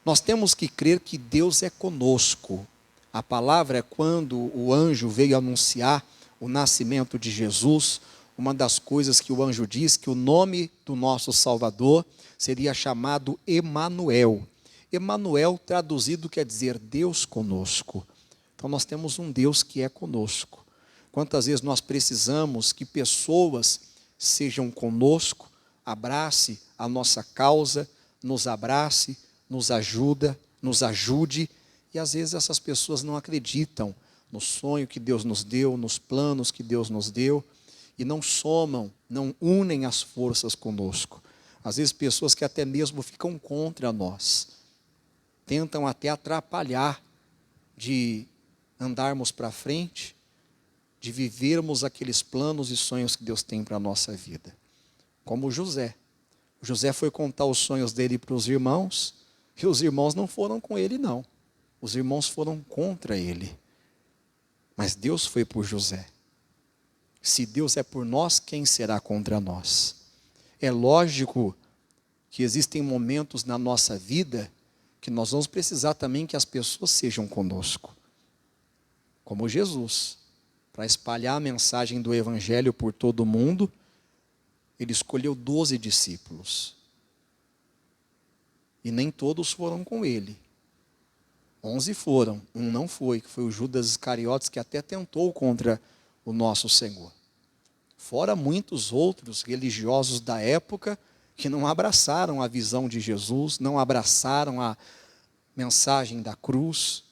Nós temos que crer que Deus é conosco. A palavra é quando o anjo veio anunciar o nascimento de Jesus, uma das coisas que o anjo diz, que o nome do nosso Salvador seria chamado Emanuel. Emanuel, traduzido, quer dizer Deus conosco. Então nós temos um Deus que é conosco. Quantas vezes nós precisamos que pessoas sejam conosco, abrace a nossa causa, nos abrace, nos ajude, e às vezes essas pessoas não acreditam no sonho que Deus nos deu, nos planos que Deus nos deu, e não somam, não unem as forças conosco. Às vezes pessoas que até mesmo ficam contra nós, tentam até atrapalhar de andarmos para frente, de vivermos aqueles planos e sonhos que Deus tem para a nossa vida. Como José. José foi contar os sonhos dele para os irmãos, e os irmãos não foram com ele, não. Os irmãos foram contra ele. Mas Deus foi por José. Se Deus é por nós, quem será contra nós? É lógico que existem momentos na nossa vida que nós vamos precisar também que as pessoas sejam conosco. Como Jesus. Para espalhar a mensagem do Evangelho por todo o mundo, ele escolheu 12 discípulos. E nem todos foram com ele. 11 foram, um não foi, que foi o Judas Iscariotes, que até tentou contra o nosso Senhor. Fora muitos outros religiosos da época que não abraçaram a visão de Jesus, não abraçaram a mensagem da cruz,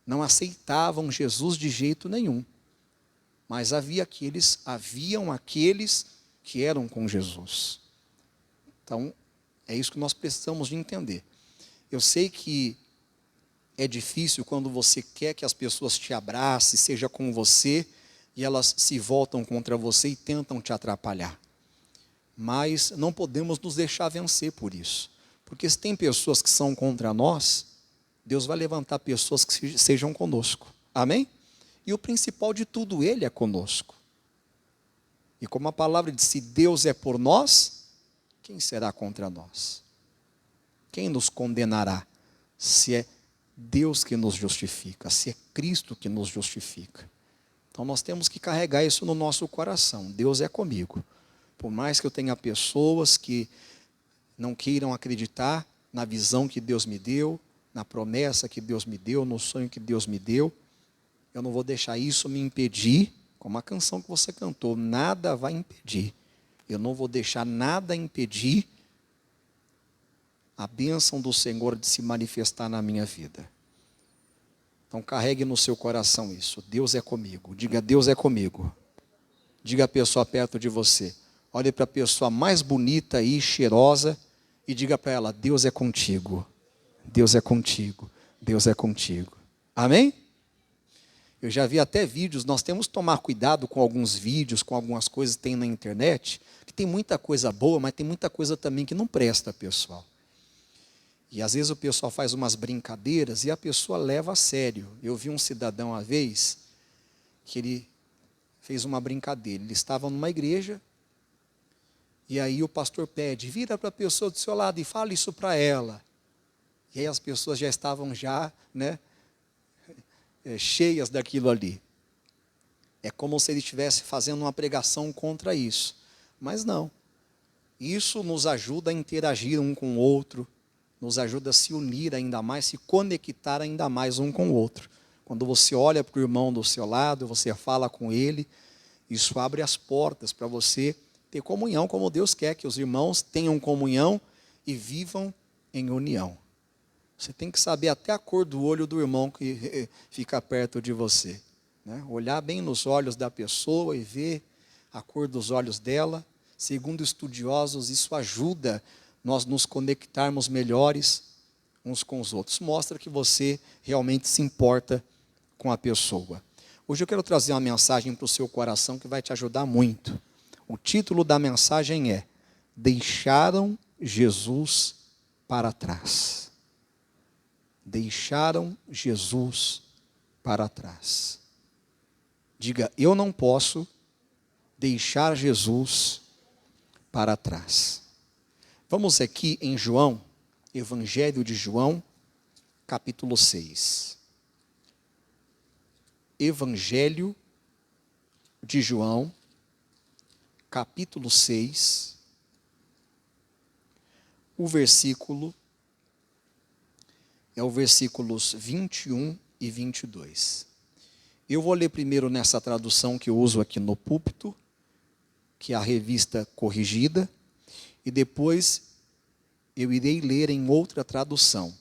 não aceitavam Jesus de jeito nenhum. Mas haviam aqueles que eram com Jesus. Então, é isso que nós precisamos de entender. Eu sei que é difícil quando você quer que as pessoas te abracem, seja com você, e elas se voltam contra você e tentam te atrapalhar. Mas não podemos nos deixar vencer por isso. Porque se tem pessoas que são contra nós, Deus vai levantar pessoas que sejam conosco. Amém? E o principal de tudo, Ele é conosco. E como a palavra diz, se Deus é por nós, quem será contra nós? Quem nos condenará? Se é Deus que nos justifica, se é Cristo que nos justifica. Então nós temos que carregar isso no nosso coração. Deus é comigo. Por mais que eu tenha pessoas que não queiram acreditar na visão que Deus me deu, na promessa que Deus me deu, no sonho que Deus me deu, eu não vou deixar isso me impedir, como a canção que você cantou, nada vai impedir. Eu não vou deixar nada impedir a bênção do Senhor de se manifestar na minha vida. Então carregue no seu coração isso. Deus é comigo. Diga, Deus é comigo. Diga a pessoa perto de você. Olhe para a pessoa mais bonita e cheirosa e diga para ela, Deus é contigo. Deus é contigo. Deus é contigo. Amém? Eu já vi até vídeos, nós temos que tomar cuidado com alguns vídeos, com algumas coisas que tem na internet, que tem muita coisa boa, mas tem muita coisa também que não presta, pessoal. E às vezes o pessoal faz umas brincadeiras e a pessoa leva a sério. Eu vi um cidadão uma vez, que ele fez uma brincadeira. Ele estava numa igreja, e aí o pastor pede, vira para a pessoa do seu lado e fala isso para ela. E aí as pessoas já estavam cheias daquilo ali. É como se ele estivesse fazendo uma pregação contra isso. Mas não. Isso nos ajuda a interagir um com o outro, nos ajuda a se unir ainda mais, se conectar ainda mais um com o outro. Quando você olha para o irmão do seu lado, você fala com ele, isso abre as portas para você ter comunhão, como Deus quer que os irmãos tenham comunhão e vivam em união. Você tem que saber até a cor do olho do irmão que fica perto de você. Né? Olhar bem nos olhos da pessoa e ver a cor dos olhos dela. Segundo estudiosos, isso ajuda nós nos conectarmos melhores uns com os outros. Mostra que você realmente se importa com a pessoa. Hoje eu quero trazer uma mensagem para o seu coração que vai te ajudar muito. O título da mensagem é Deixaram Jesus para trás. Deixaram Jesus para trás. Diga, eu não posso deixar Jesus para trás. Vamos aqui em João, Evangelho de João, capítulo 6. Evangelho de João, capítulo 6, o versículo é o versículos 21 e 22. Eu vou ler primeiro nessa tradução que eu uso aqui no púlpito, que é a revista corrigida, e depois eu irei ler em outra tradução,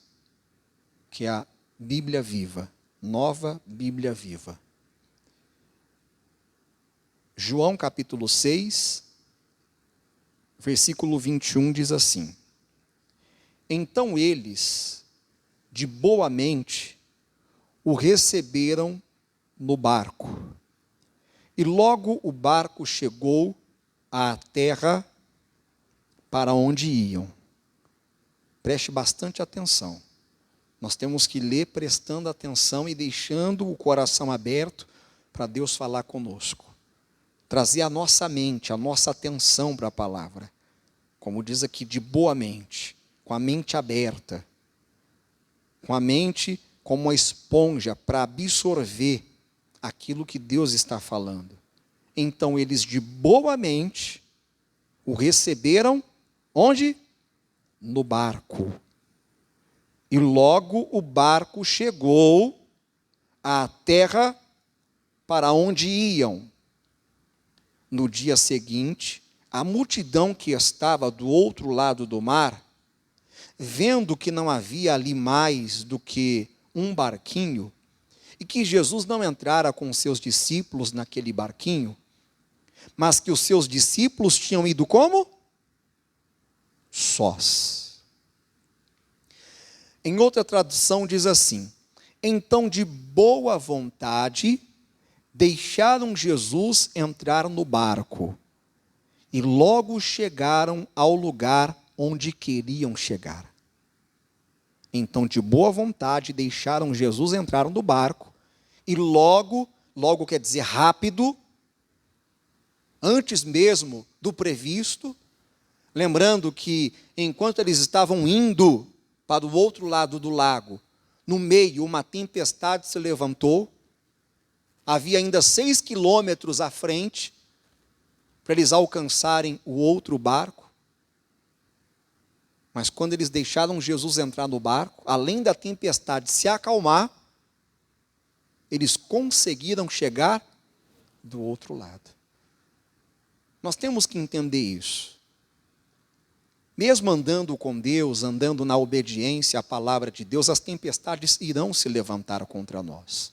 que é a Bíblia Viva, Nova Bíblia Viva. João capítulo 6, versículo 21 diz assim: Então eles, de boa mente, o receberam no barco. E logo o barco chegou à terra para onde iam. Preste bastante atenção. Nós temos que ler prestando atenção e deixando o coração aberto para Deus falar conosco. Trazer a nossa mente, a nossa atenção para a palavra. Como diz aqui, de boa mente, com a mente aberta. Com a mente como uma esponja para absorver aquilo que Deus está falando. Então eles de boa mente o receberam onde? No barco. E logo o barco chegou à terra para onde iam. No dia seguinte, a multidão que estava do outro lado do mar, vendo que não havia ali mais do que um barquinho, e que Jesus não entrara com seus discípulos naquele barquinho, mas que os seus discípulos tinham ido como? Sós. Em outra tradução diz assim: então de boa vontade deixaram Jesus entrar no barco, e logo chegaram ao lugar onde queriam chegar. Então de boa vontade deixaram Jesus entrar no barco, e logo quer dizer rápido, antes mesmo do previsto, lembrando que enquanto eles estavam indo para o outro lado do lago, no meio uma tempestade se levantou, havia ainda 6 quilômetros à frente, para eles alcançarem o outro barco, mas quando eles deixaram Jesus entrar no barco, além da tempestade se acalmar, eles conseguiram chegar do outro lado. Nós temos que entender isso. Mesmo andando com Deus, andando na obediência à palavra de Deus, as tempestades irão se levantar contra nós.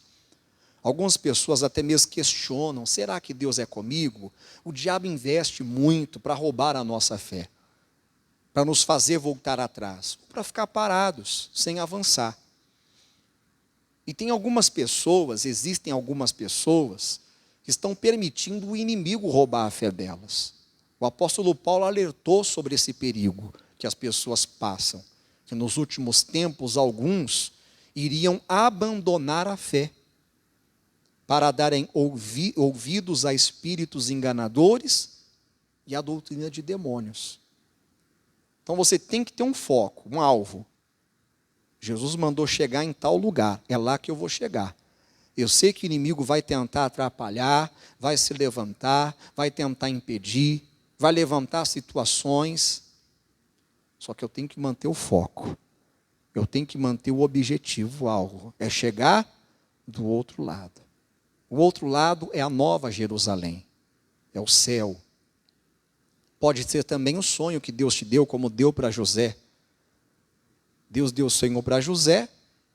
Algumas pessoas até mesmo questionam: será que Deus é comigo? O diabo investe muito para roubar a nossa fé, para nos fazer voltar atrás, para ficar parados, sem avançar. E existem algumas pessoas que estão permitindo o inimigo roubar a fé delas. O apóstolo Paulo alertou sobre esse perigo que as pessoas passam, que nos últimos tempos alguns iriam abandonar a fé, para darem ouvidos a espíritos enganadores e a doutrina de demônios. Então você tem que ter um foco, um alvo. Jesus mandou chegar em tal lugar, é lá que eu vou chegar. Eu sei que o inimigo vai tentar atrapalhar, vai se levantar, vai tentar impedir, vai levantar situações, só que eu tenho que manter o foco. Eu tenho que manter o objetivo, o alvo, é chegar do outro lado. O outro lado é a Nova Jerusalém, é o céu. Pode ser também um sonho que Deus te deu, como deu para José. Deus deu o sonho para José,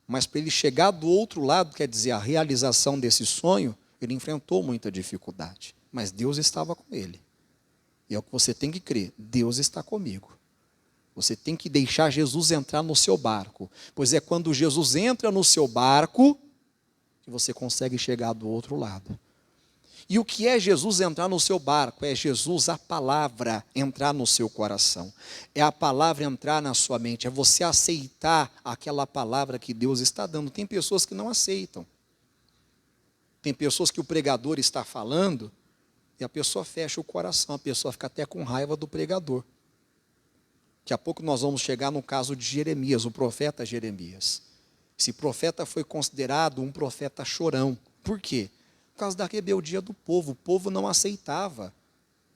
mas para ele chegar do outro lado, quer dizer, a realização desse sonho, ele enfrentou muita dificuldade. Mas Deus estava com ele. E é o que você tem que crer, Deus está comigo. Você tem que deixar Jesus entrar no seu barco, pois é quando Jesus entra no seu barco que você consegue chegar do outro lado. E o que é Jesus entrar no seu barco? É Jesus, a palavra, entrar no seu coração. É a palavra entrar na sua mente. É você aceitar aquela palavra que Deus está dando. Tem pessoas que não aceitam. Tem pessoas que o pregador está falando e a pessoa fecha o coração. A pessoa fica até com raiva do pregador. Daqui a pouco nós vamos chegar no caso de Jeremias, o profeta Jeremias. Esse profeta foi considerado um profeta chorão. Por quê? Por causa da rebeldia do povo. O povo não aceitava,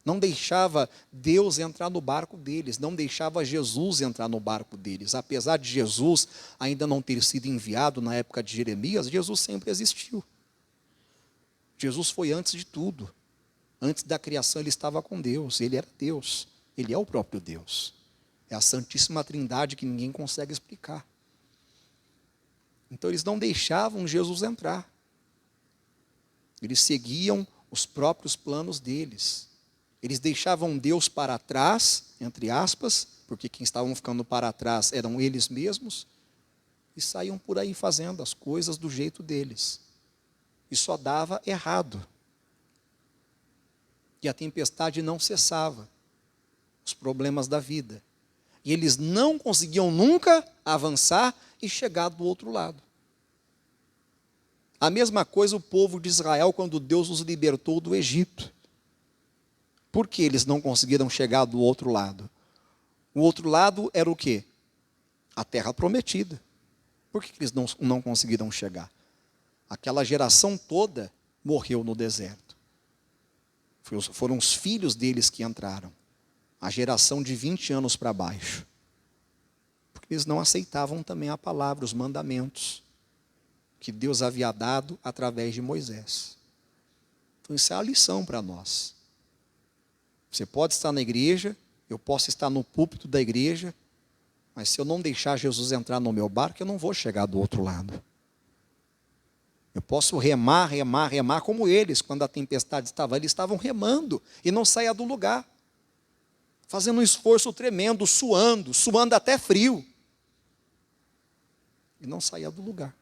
não deixava Deus entrar no barco deles, não deixava Jesus entrar no barco deles. Apesar de Jesus ainda não ter sido enviado na época de Jeremias, Jesus sempre existiu. Jesus foi antes de tudo. Antes da criação ele estava com Deus, ele era Deus, ele é o próprio Deus. É a Santíssima Trindade que ninguém consegue explicar. Então eles não deixavam Jesus entrar. Eles seguiam os próprios planos deles. Eles deixavam Deus para trás, entre aspas, porque quem estavam ficando para trás eram eles mesmos, e saíam por aí fazendo as coisas do jeito deles. E só dava errado. E a tempestade não cessava. Os problemas da vida. E eles não conseguiam nunca avançar e chegar do outro lado. A mesma coisa o povo de Israel quando Deus os libertou do Egito. Por que eles não conseguiram chegar do outro lado? O outro lado era o quê? A terra prometida. Por que eles não conseguiram chegar? Aquela geração toda morreu no deserto. Foram os filhos deles que entraram. A geração de 20 anos para baixo. Porque eles não aceitavam também a palavra, os mandamentos que Deus havia dado através de Moisés. Então isso é a lição para nós. Você pode estar na igreja, eu posso estar no púlpito da igreja, mas se eu não deixar Jesus entrar no meu barco, eu não vou chegar do outro lado. Eu posso remar como eles, quando a tempestade estava, eles estavam remando e não saía do lugar. Fazendo um esforço tremendo, suando até frio. E não saía do lugar.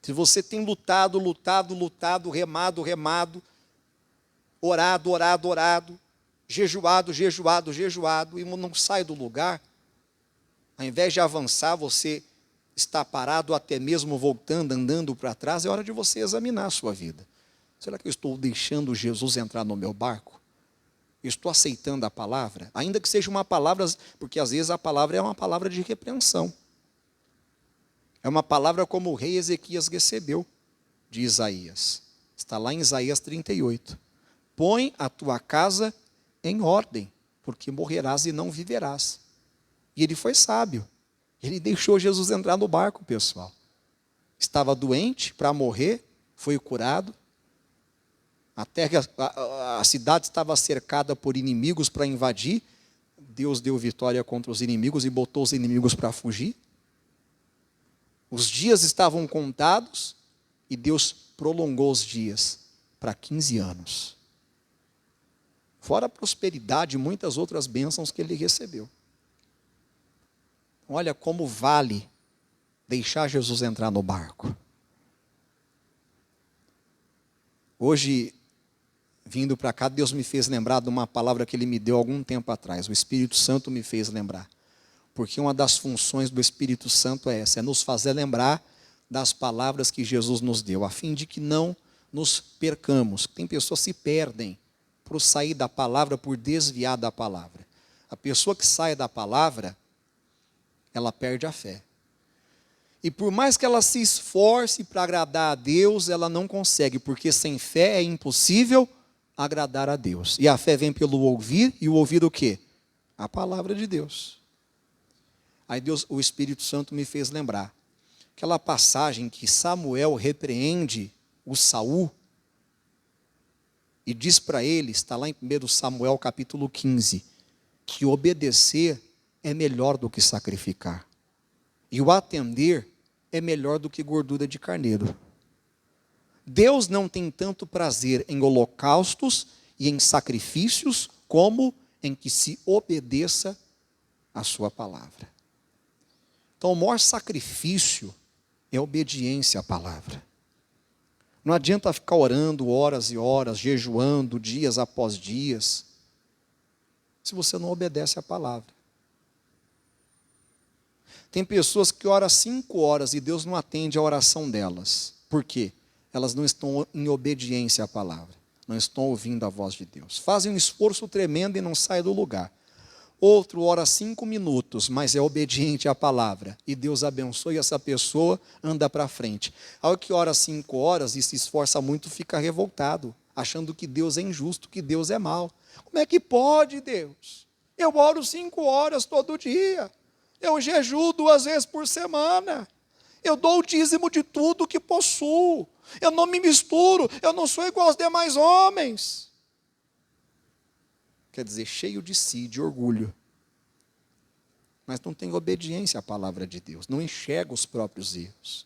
Se você tem lutado, remado, orado, jejuado, e não sai do lugar, ao invés de avançar, você está parado, até mesmo voltando, andando para trás, é hora de você examinar a sua vida. Será que eu estou deixando Jesus entrar no meu barco? Eu estou aceitando a palavra? Ainda que seja uma palavra, porque às vezes a palavra é uma palavra de repreensão. É uma palavra como o rei Ezequias recebeu de Isaías. Está lá em Isaías 38. Põe a tua casa em ordem, porque morrerás e não viverás. E ele foi sábio. Ele deixou Jesus entrar no barco, pessoal. Estava doente para morrer, foi curado. A cidade estava cercada por inimigos para invadir. Deus deu vitória contra os inimigos e botou os inimigos para fugir. Os dias estavam contados e Deus prolongou os dias para 15 anos. Fora a prosperidade e muitas outras bênçãos que ele recebeu. Olha como vale deixar Jesus entrar no barco. Hoje, vindo para cá, Deus me fez lembrar de uma palavra que Ele me deu algum tempo atrás. O Espírito Santo me fez lembrar. Porque uma das funções do Espírito Santo é essa, é nos fazer lembrar das palavras que Jesus nos deu, a fim de que não nos percamos. Tem pessoas que se perdem por sair da palavra, por desviar da palavra. A pessoa que sai da palavra, ela perde a fé. E por mais que ela se esforce para agradar a Deus, ela não consegue, porque sem fé é impossível agradar a Deus. E a fé vem pelo ouvir, e o ouvir o quê? A palavra de Deus. Aí o Espírito Santo me fez lembrar. Aquela passagem que Samuel repreende o Saul, e diz para ele, está lá em 1 Samuel capítulo 15, que obedecer é melhor do que sacrificar. E o atender é melhor do que gordura de carneiro. Deus não tem tanto prazer em holocaustos e em sacrifícios, como em que se obedeça a sua palavra. Então, o maior sacrifício é a obediência à palavra. Não adianta ficar orando horas e horas, jejuando dias após dias, se você não obedece à palavra. Tem pessoas que oram 5 horas e Deus não atende a oração delas. Por quê? Elas não estão em obediência à palavra. Não estão ouvindo a voz de Deus. Fazem um esforço tremendo e não saem do lugar. outro ora 5 minutos, mas é obediente à palavra, e Deus abençoa e essa pessoa anda para frente. Ao que ora 5 horas e se esforça muito, fica revoltado, achando que Deus é injusto, que Deus é mau. Como é que pode, Deus? Eu oro 5 horas todo dia, eu jejuo 2 vezes por semana, eu dou o dízimo de tudo que possuo, eu não me misturo, eu não sou igual aos demais homens. Quer dizer, cheio de si, de orgulho, mas não tem obediência à palavra de Deus, não enxerga os próprios erros.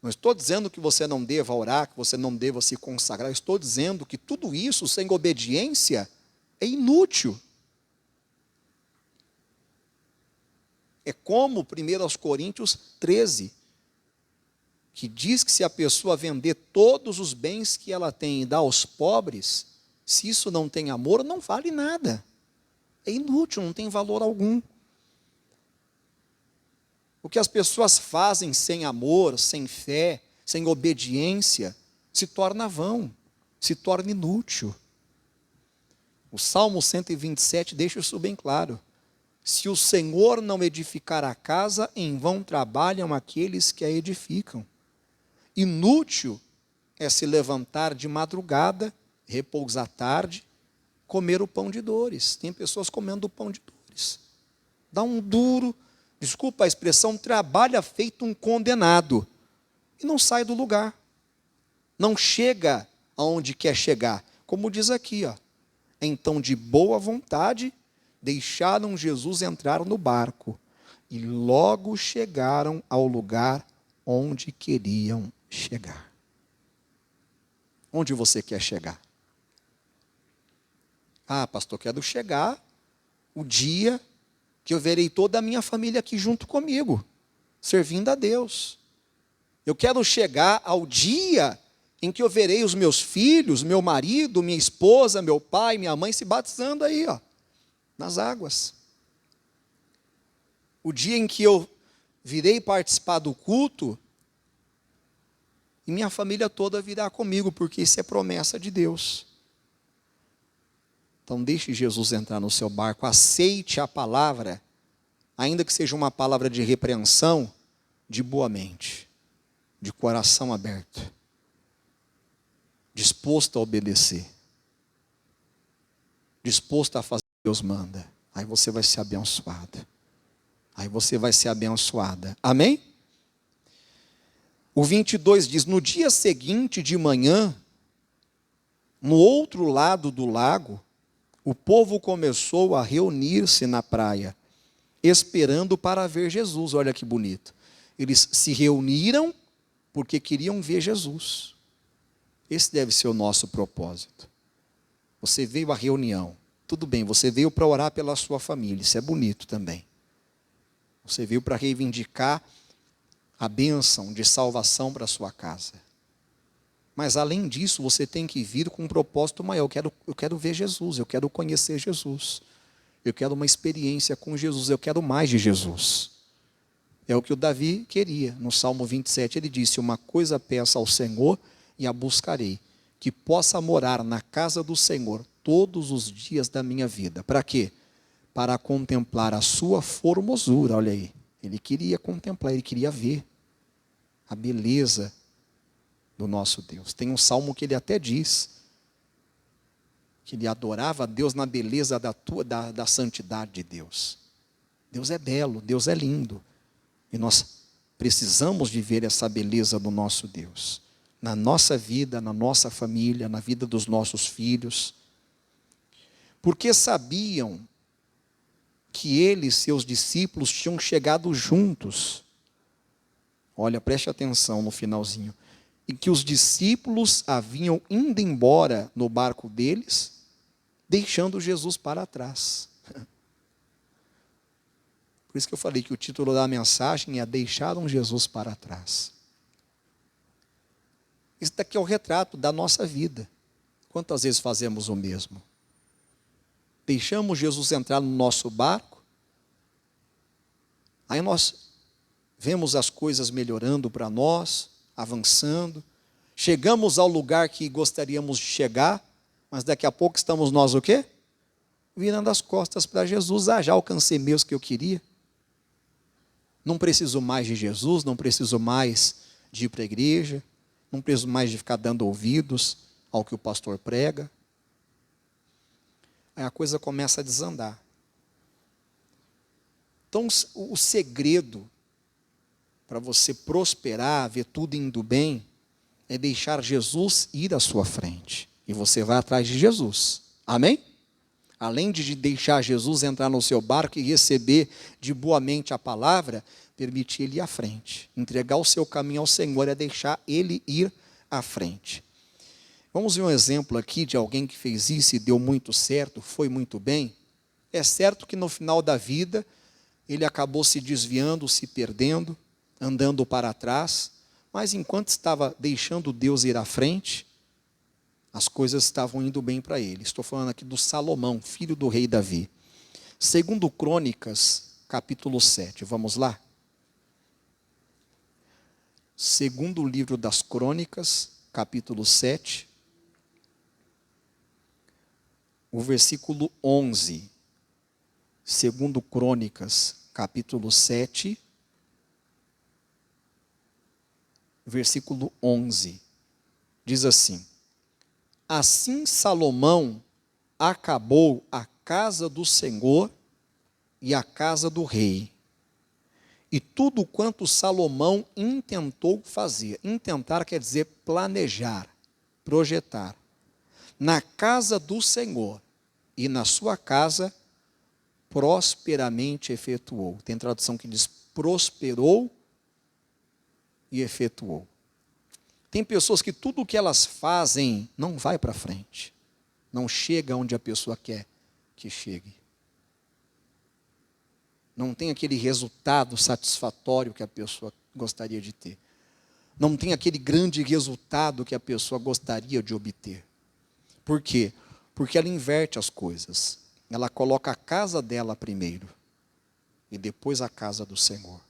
Não estou dizendo que você não deva orar, que você não deva se consagrar, estou dizendo que tudo isso sem obediência é inútil. É como 1 Coríntios 13, que diz que se a pessoa vender todos os bens que ela tem e dar aos pobres, se isso não tem amor, não vale nada. É inútil, não tem valor algum. O que as pessoas fazem sem amor, sem fé, sem obediência, se torna vão, se torna inútil. O Salmo 127 deixa isso bem claro. Se o Senhor não edificar a casa, em vão trabalham aqueles que a edificam. Inútil é se levantar de madrugada, repousar à tarde, comer o pão de dores. Tem pessoas comendo o pão de dores. Dá um duro, desculpa a expressão, trabalha feito um condenado. E não sai do lugar. Não chega aonde quer chegar. Como diz aqui, ó. Então, de boa vontade, deixaram Jesus entrar no barco. E logo chegaram ao lugar onde queriam chegar. Onde você quer chegar? Ah, pastor, quero chegar o dia que eu verei toda a minha família aqui junto comigo, servindo a Deus. Eu quero chegar ao dia em que eu verei os meus filhos, meu marido, minha esposa, meu pai, minha mãe se batizando aí, ó, nas águas. O dia em que eu virei participar do culto, e minha família toda virá comigo, porque isso é promessa de Deus. Então deixe Jesus entrar no seu barco, aceite a palavra, ainda que seja uma palavra de repreensão, de boa mente, de coração aberto, disposto a obedecer, disposto a fazer o que Deus manda. Aí você vai ser abençoado. Aí você vai ser abençoada. Amém? O 22 diz, no dia seguinte de manhã, no outro lado do lago, o povo começou a reunir-se na praia, esperando para ver Jesus. Olha que bonito. Eles se reuniram porque queriam ver Jesus. Esse deve ser o nosso propósito. Você veio à reunião. Tudo bem, você veio para orar pela sua família. Isso é bonito também. Você veio para reivindicar a bênção de salvação para a sua casa. Mas além disso, você tem que vir com um propósito maior. Eu quero ver Jesus, eu quero conhecer Jesus. Eu quero uma experiência com Jesus, eu quero mais de Jesus. É o que o Davi queria. No Salmo 27 ele disse, uma coisa peço ao Senhor e a buscarei, que possa morar na casa do Senhor todos os dias da minha vida. Para quê? Para contemplar a sua formosura, olha aí. Ele queria contemplar, ele queria ver a beleza do nosso Deus. Tem um salmo que ele até diz que ele adorava a Deus na beleza da santidade de Deus. Deus é belo, Deus é lindo. E nós precisamos de ver essa beleza do nosso Deus. Na nossa vida, na nossa família, na vida dos nossos filhos. Porque sabiam que ele e seus discípulos tinham chegado juntos. Olha, preste atenção no finalzinho. E que os discípulos haviam ido embora no barco deles, deixando Jesus para trás. Por isso que eu falei que o título da mensagem é Deixaram Jesus para trás. Isso daqui é o retrato da nossa vida. Quantas vezes fazemos o mesmo? Deixamos Jesus entrar no nosso barco, aí nós vemos as coisas melhorando para nós, avançando, chegamos ao lugar que gostaríamos de chegar, mas daqui a pouco estamos nós o quê? virando as costas para Jesus. Já alcancei meus que eu queria. Não preciso mais de Jesus, não preciso mais de ir para a igreja, não preciso mais de ficar dando ouvidos ao que o pastor prega. Aí a coisa começa a desandar. Então, o segredo para você prosperar, ver tudo indo bem, é deixar Jesus ir à sua frente. E você vai atrás de Jesus. Amém? Além de deixar Jesus entrar no seu barco e receber de boa mente a palavra, permitir ele ir à frente. Entregar o seu caminho ao Senhor é deixar ele ir à frente. Vamos ver um exemplo aqui de alguém que fez isso e deu muito certo, foi muito bem. É certo que no final da vida, ele acabou se desviando, se perdendo, andando para trás, mas enquanto estava deixando Deus ir à frente, as coisas estavam indo bem para ele. Estou falando aqui do Salomão, filho do rei Davi. Segundo Crônicas, capítulo 7. Vamos lá? Segundo livro das Crônicas, capítulo 7, o versículo 11. Segundo Crônicas, capítulo 7, versículo 11. Diz assim: Assim Salomão acabou a casa do Senhor e a casa do rei, e tudo quanto Salomão intentou fazer. Intentar quer dizer planejar, projetar. Na casa do Senhor e na sua casa, prosperamente efetuou. Tem tradução que diz prosperou e efetuou. Tem pessoas que tudo o que elas fazem não vai para frente. Não chega onde a pessoa quer que chegue. Não tem aquele resultado satisfatório que a pessoa gostaria de ter. Não tem aquele grande resultado que a pessoa gostaria de obter. Por quê? Porque ela inverte as coisas. Ela coloca a casa dela primeiro e depois a casa do Senhor.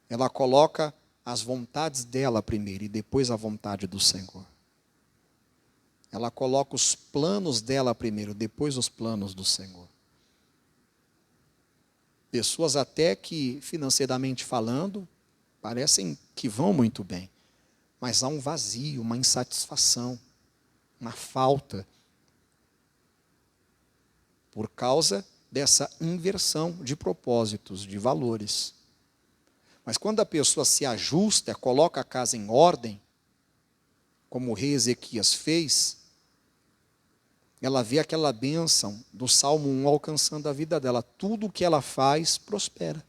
Ela coloca as vontades dela primeiro e depois a vontade do Senhor. Ela coloca os planos dela primeiro, depois os planos do Senhor. Pessoas até que, financeiramente falando, parecem que vão muito bem, mas há um vazio, uma insatisfação, uma falta, por causa dessa inversão de propósitos, de valores. Mas quando a pessoa se ajusta, coloca a casa em ordem, como o rei Ezequias fez, ela vê aquela bênção do Salmo 1 alcançando a vida dela. Tudo o que ela faz prospera.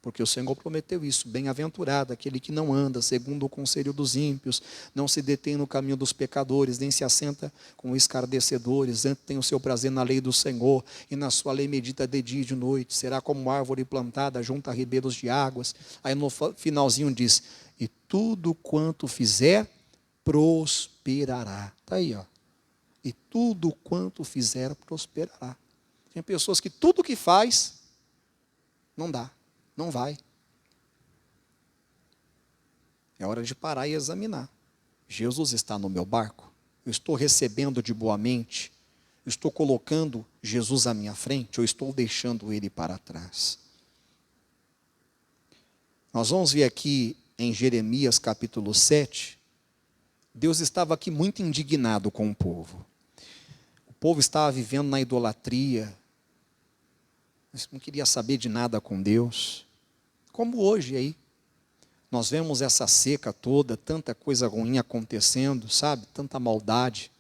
Porque o Senhor prometeu isso. Bem-aventurado aquele que não anda segundo o conselho dos ímpios, não se detém no caminho dos pecadores, nem se assenta com escarnecedores, antes tem o seu prazer na lei do Senhor, e na sua lei medita de dia e de noite. Será como árvore plantada junto a ribeiros de águas. Aí no finalzinho diz, e tudo quanto fizer, prosperará. Está aí, ó. E tudo quanto fizer, prosperará. Tem pessoas que tudo que faz, não dá, não vai. É hora de parar e examinar. Jesus está no meu barco? Eu estou recebendo de boa mente? Eu estou colocando Jesus à minha frente ou estou deixando Ele para trás? Nós vamos ver aqui em Jeremias capítulo 7, Deus estava aqui muito indignado com o povo. O povo estava vivendo na idolatria, não queria saber de nada com Deus, como hoje aí. Nós vemos essa seca toda, tanta coisa ruim acontecendo, sabe? Tanta maldade.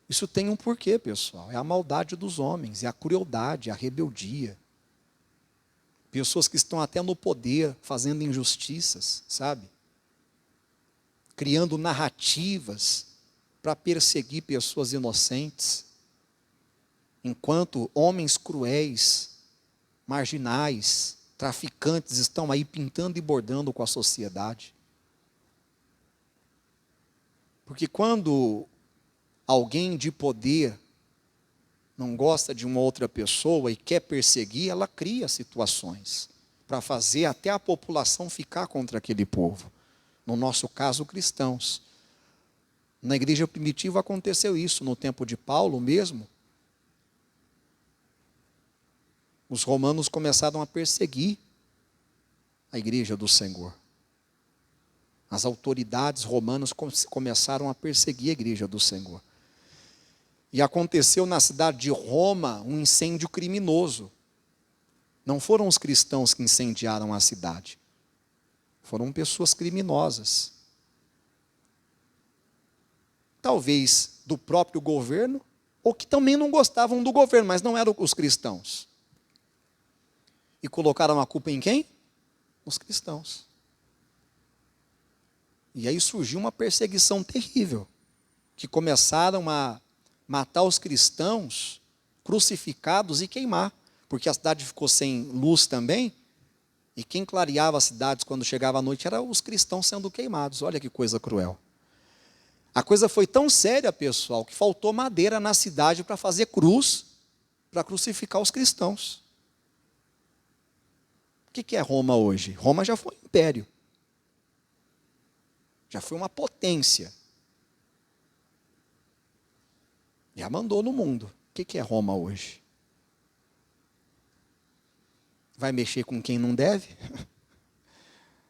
Isso tem um porquê, pessoal. É a maldade dos homens, é a crueldade, a rebeldia. Pessoas que estão até no poder, fazendo injustiças, sabe? Criando narrativas para perseguir pessoas inocentes. Enquanto homens cruéis, marginais, traficantes estão aí pintando e bordando com a sociedade. Porque quando alguém de poder não gosta de uma outra pessoa e quer perseguir, ela cria situações para fazer até a população ficar contra aquele povo. No nosso caso, cristãos. Na igreja primitiva aconteceu isso, no tempo de Paulo mesmo. os romanos começaram a perseguir a igreja do Senhor. As autoridades romanas começaram a perseguir a igreja do Senhor. E aconteceu na cidade de Roma um incêndio criminoso. Não foram os cristãos que incendiaram a cidade. Foram pessoas criminosas. Talvez do próprio governo, ou que também não gostavam do governo, mas não eram os cristãos. E colocaram a culpa em quem? Os cristãos. E aí surgiu uma perseguição terrível, que começaram a matar os cristãos, crucificados e queimar, porque a cidade ficou sem luz também, e quem clareava as cidades quando chegava a noite eram os cristãos sendo queimados. Olha que coisa cruel. A coisa foi tão séria, pessoal, que faltou madeira na cidade para fazer cruz, para crucificar os cristãos. O que é Roma hoje? Roma já foi um império. Já foi uma potência. Já mandou no mundo. O que é Roma hoje? Vai mexer com quem não deve?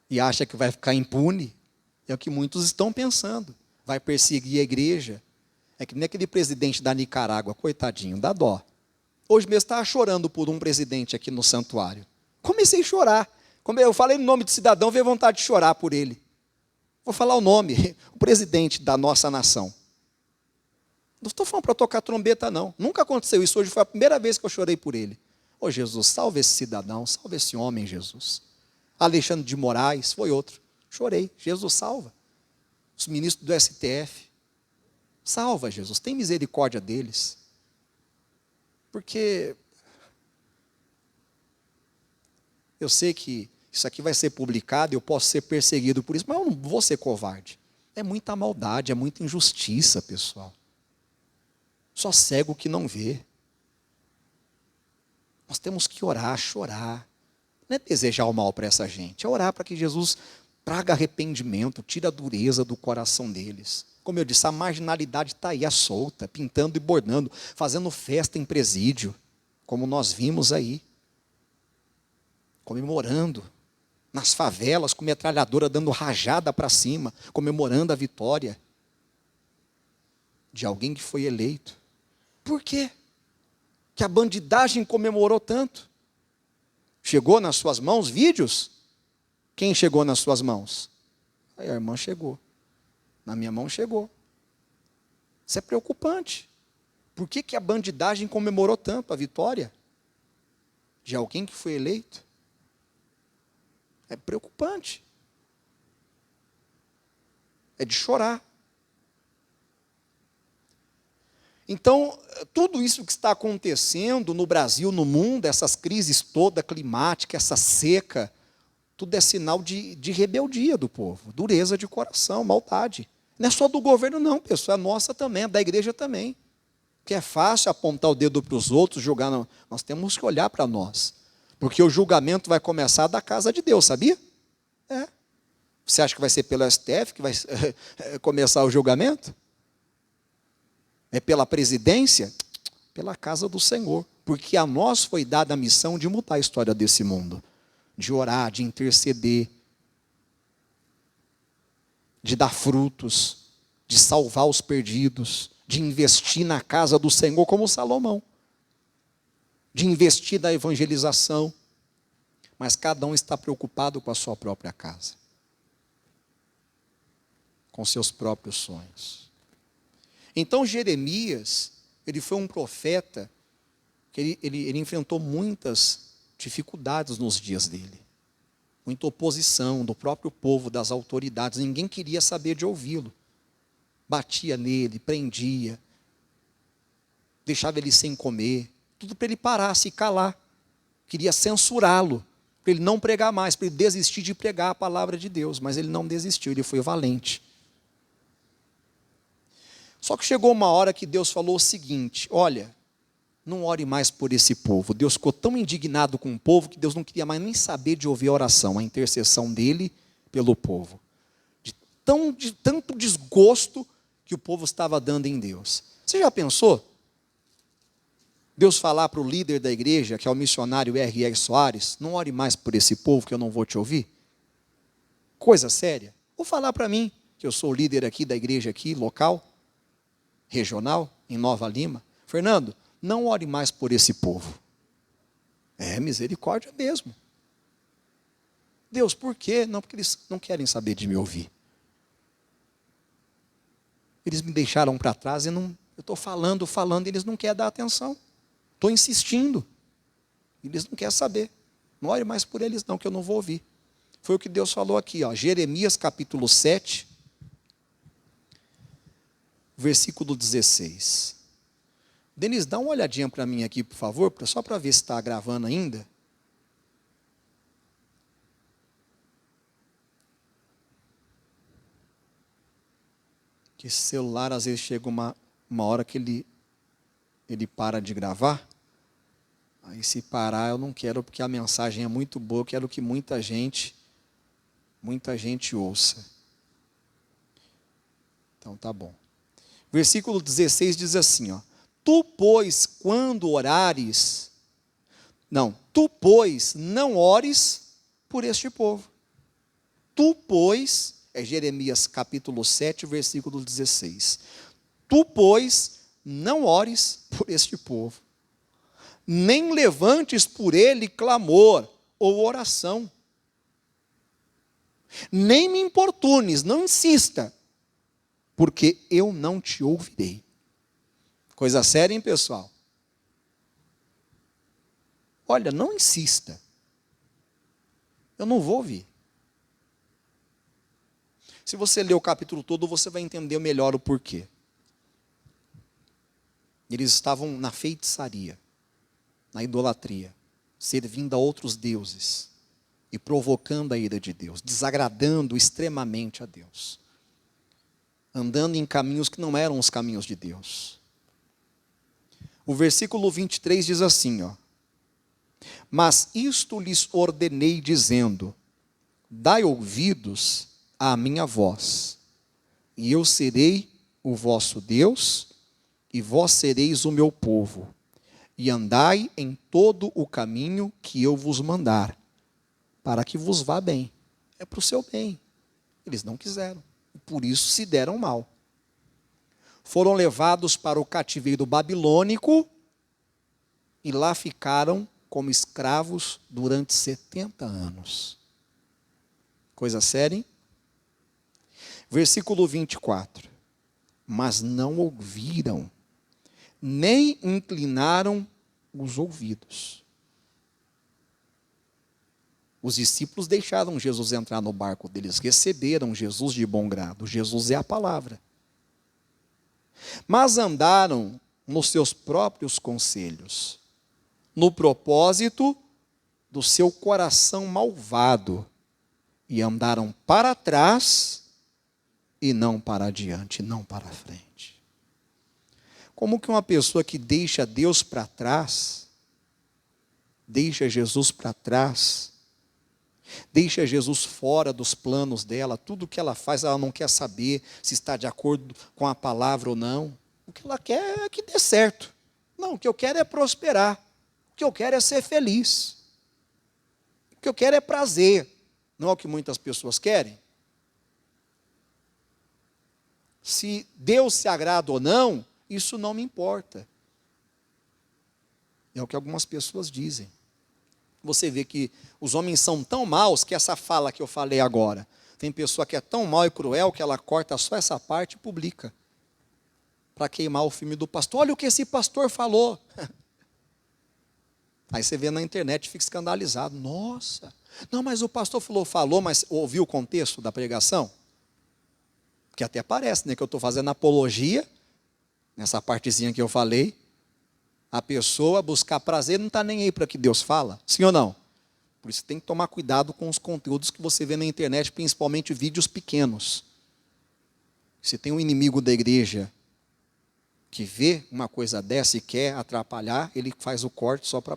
E acha que vai ficar impune? É o que muitos estão pensando. Vai perseguir a igreja. É que nem aquele presidente da Nicarágua, coitadinho, dá dó. Hoje mesmo estava chorando por um presidente aqui no santuário. Comecei a chorar. Como eu falei no nome de cidadão, veio vontade de chorar por ele. Vou falar o nome, o presidente da nossa nação. Não estou falando para tocar trombeta, não. Nunca aconteceu isso. Hoje foi a primeira vez que eu chorei por ele. Ô Jesus, salve esse cidadão, salve esse homem, Jesus. Alexandre de Moraes, foi outro. Chorei. Jesus, salva. Os ministros do STF. Salva, Jesus. Tem misericórdia deles. Porque eu sei que isso aqui vai ser publicado e eu posso ser perseguido por isso, mas eu não vou ser covarde. É muita maldade, é muita injustiça, pessoal. Só cego que não vê. Nós temos que orar, chorar. Não é desejar o mal para essa gente, é orar para que Jesus traga arrependimento, tire a dureza do coração deles. Como eu disse, a marginalidade está aí, à solta, pintando e bordando, fazendo festa em presídio, como nós vimos aí. Comemorando nas favelas, com metralhadora dando rajada para cima, comemorando a vitória de alguém que foi eleito. Por quê? Que a bandidagem comemorou tanto? Chegou nas suas mãos vídeos? Quem chegou nas suas mãos? Aí a irmã chegou. Na minha mão chegou. Isso é preocupante. Por que a bandidagem comemorou tanto a vitória de alguém que foi eleito? É preocupante. É de chorar. Então, tudo isso que está acontecendo no Brasil, no mundo, essas crises todas, climática, essa seca, tudo é sinal de rebeldia do povo, dureza de coração, maldade. Não é só do governo não, pessoal, é nossa também, é da igreja também. Porque é fácil apontar o dedo para os outros, julgar, não. Nós temos que olhar para nós. Porque o julgamento vai começar da casa de Deus, sabia? É. Você acha que vai ser pelo STF que vai começar o julgamento? É pela presidência? Pela casa do Senhor. Porque a nós foi dada a missão de mudar a história desse mundo. De orar, de interceder. De dar frutos. De salvar os perdidos. De investir na casa do Senhor como Salomão. De investir na evangelização. Mas cada um está preocupado com a sua própria casa. Com seus próprios sonhos. Então Jeremias, ele foi um profeta que ele enfrentou muitas dificuldades nos dias dele. Muita oposição do próprio povo, das autoridades. Ninguém queria saber de ouvi-lo. Batia nele, prendia. Deixava ele sem comer. Tudo para ele parar, se calar. Queria censurá-lo. Para ele não pregar mais, para ele desistir de pregar a palavra de Deus. Mas ele não desistiu, ele foi valente. Só que chegou uma hora que Deus falou o seguinte: olha, não ore mais por esse povo. Deus ficou tão indignado com o povo que Deus não queria mais nem saber de ouvir a oração, a intercessão dele pelo povo. De tanto desgosto que o povo estava dando em Deus. Você já pensou? Deus falar para o líder da igreja, que é o missionário R.R. Soares, não ore mais por esse povo que eu não vou te ouvir? Coisa séria. Ou falar para mim, que eu sou o líder aqui da igreja aqui, local, regional, em Nova Lima. Fernando, não ore mais por esse povo. É misericórdia mesmo. Deus, por quê? Não, porque eles não querem saber de me ouvir. Eles me deixaram para trás e não, eu estou falando, e eles não querem dar atenção. Estou insistindo. Eles não querem saber. Não ore mais por eles não, que eu não vou ouvir. Foi o que Deus falou aqui, ó, Jeremias capítulo 7, versículo 16. Denise, dá uma olhadinha para mim aqui, por favor, só para ver se está gravando ainda. Que esse celular, às vezes, chega uma hora que ele para de gravar. Aí, se parar, eu não quero, porque a mensagem é muito boa, eu quero que muita gente ouça. Então, tá bom. Versículo 16 diz assim, ó. Tu, pois, não ores por este povo. Tu, pois, é Jeremias capítulo 7, versículo 16. Tu, pois, não ores por este povo, nem levantes por ele clamor ou oração. Nem me importunes, não insista, porque eu não te ouvirei. Coisa séria, hein, pessoal? Olha, não insista. Eu não vou ouvir. Se você ler o capítulo todo, você vai entender melhor o porquê. Eles estavam na feitiçaria, na idolatria, servindo a outros deuses e provocando a ira de Deus, desagradando extremamente a Deus, andando em caminhos que não eram os caminhos de Deus. O versículo 23 diz assim, ó: mas isto lhes ordenei dizendo, dai ouvidos à minha voz, e eu serei o vosso Deus, e vós sereis o meu povo, e andai em todo o caminho que eu vos mandar, para que vos vá bem. É para o seu bem. Eles não quiseram, por isso se deram mal. Foram levados para o cativeiro babilônico, e lá ficaram como escravos durante 70 anos. Coisa séria, hein? Versículo 24. Mas não ouviram, nem inclinaram os ouvidos. Os discípulos deixaram Jesus entrar no barco deles, receberam Jesus de bom grado. Jesus é a palavra. Mas andaram nos seus próprios conselhos, no propósito do seu coração malvado, e andaram para trás e não para adiante, não para frente. Como que uma pessoa que deixa Deus para trás, deixa Jesus para trás, deixa Jesus fora dos planos dela, tudo que ela faz, ela não quer saber se está de acordo com a palavra ou não. O que ela quer é que dê certo. Não, o que eu quero é prosperar. O que eu quero é ser feliz. O que eu quero é prazer. Não é o que muitas pessoas querem? Se Deus se agrada ou não, isso não me importa. É o que algumas pessoas dizem. Você vê que os homens são tão maus que essa fala que eu falei agora. Tem pessoa que é tão mal e cruel que ela corta só essa parte e publica. Para queimar o filme do pastor. Olha o que esse pastor falou. Aí você vê na internet e fica escandalizado. Nossa, não, mas o pastor falou, mas ouviu o contexto da pregação? Porque até parece, né, que eu estou fazendo apologia, nessa partezinha que eu falei, a pessoa buscar prazer não está nem aí para que Deus fala, sim ou não? Por isso tem que tomar cuidado com os conteúdos que você vê na internet, principalmente vídeos pequenos. Se tem um inimigo da igreja que vê uma coisa dessa e quer atrapalhar, ele faz o corte só para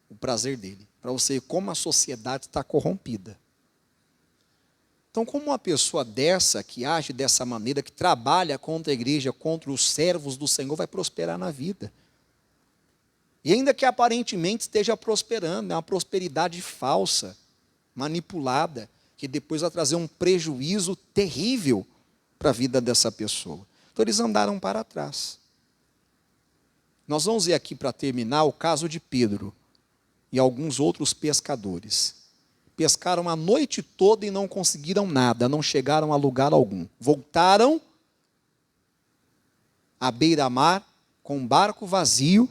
o prazer dele, para você ver como a sociedade está corrompida. Então, como uma pessoa dessa, que age dessa maneira, que trabalha contra a igreja, contra os servos do Senhor, vai prosperar na vida? E ainda que aparentemente esteja prosperando, é uma prosperidade falsa, manipulada, que depois vai trazer um prejuízo terrível para a vida dessa pessoa. Então eles andaram para trás. Nós vamos ver aqui para terminar o caso de Pedro e alguns outros pescadores. Pescaram a noite toda e não conseguiram nada, não chegaram a lugar algum. Voltaram à beira-mar com um barco vazio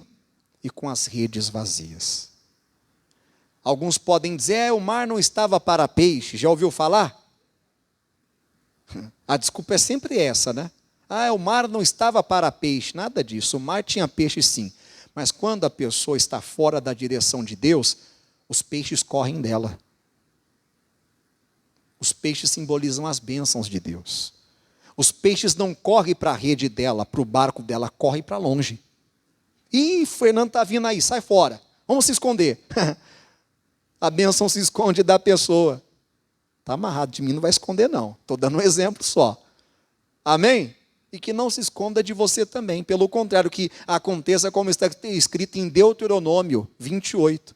e com as redes vazias. Alguns podem dizer, o mar não estava para peixe. Já ouviu falar? A desculpa é sempre essa, né? O mar não estava para peixe. Nada disso, o mar tinha peixe sim. Mas quando a pessoa está fora da direção de Deus, os peixes correm dela. Os peixes simbolizam as bênçãos de Deus. Os peixes não correm para a rede dela, para o barco dela, correm para longe. Ih, Fernando está vindo aí, sai fora. Vamos se esconder. A bênção se esconde da pessoa. Está amarrado de mim, não vai esconder não. Estou dando um exemplo só. Amém? E que não se esconda de você também. Pelo contrário, que aconteça como está escrito em Deuteronômio 28.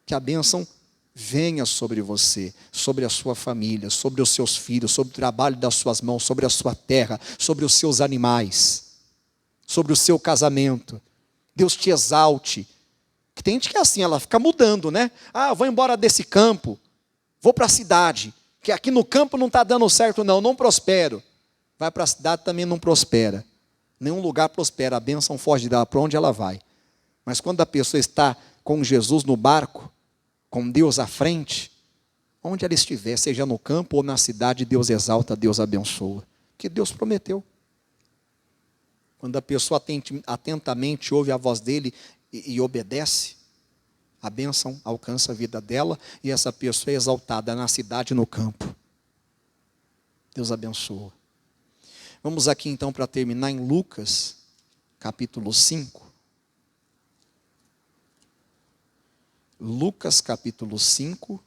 Que a bênção venha sobre você, sobre a sua família, sobre os seus filhos, sobre o trabalho das suas mãos, sobre a sua terra, sobre os seus animais, sobre o seu casamento. Deus te exalte. Que tem gente que é assim, ela fica mudando, né? Eu vou embora desse campo, vou para a cidade, que aqui no campo não está dando certo não prospero. Vai para a cidade, também não prospera. Nenhum lugar prospera, a bênção foge dela para onde ela vai. Mas quando a pessoa está com Jesus no barco, com Deus à frente, onde ela estiver, seja no campo ou na cidade, Deus exalta, Deus abençoa. Que Deus prometeu. Quando a pessoa atentamente ouve a voz dele e obedece, a bênção alcança a vida dela e essa pessoa é exaltada na cidade e no campo. Deus abençoa. Vamos aqui então para terminar em Lucas, capítulo 5. Lucas capítulo 5.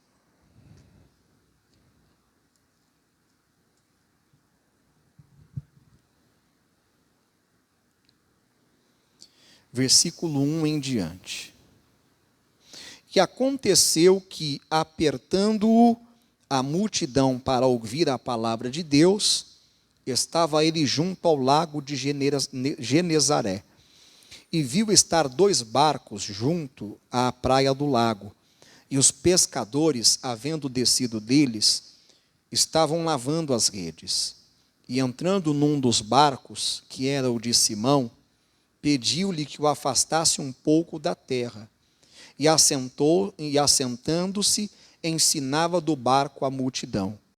Versículo 1 em diante. E aconteceu que, apertando-o a multidão para ouvir a palavra de Deus, estava ele junto ao lago de Genezaré. E viu estar 2 barcos junto à praia do lago. E os pescadores, havendo descido deles, estavam lavando as redes. E entrando num dos barcos, que era o de Simão, pediu-lhe que o afastasse um pouco da terra. E assentando-se, ensinava do barco a multidão.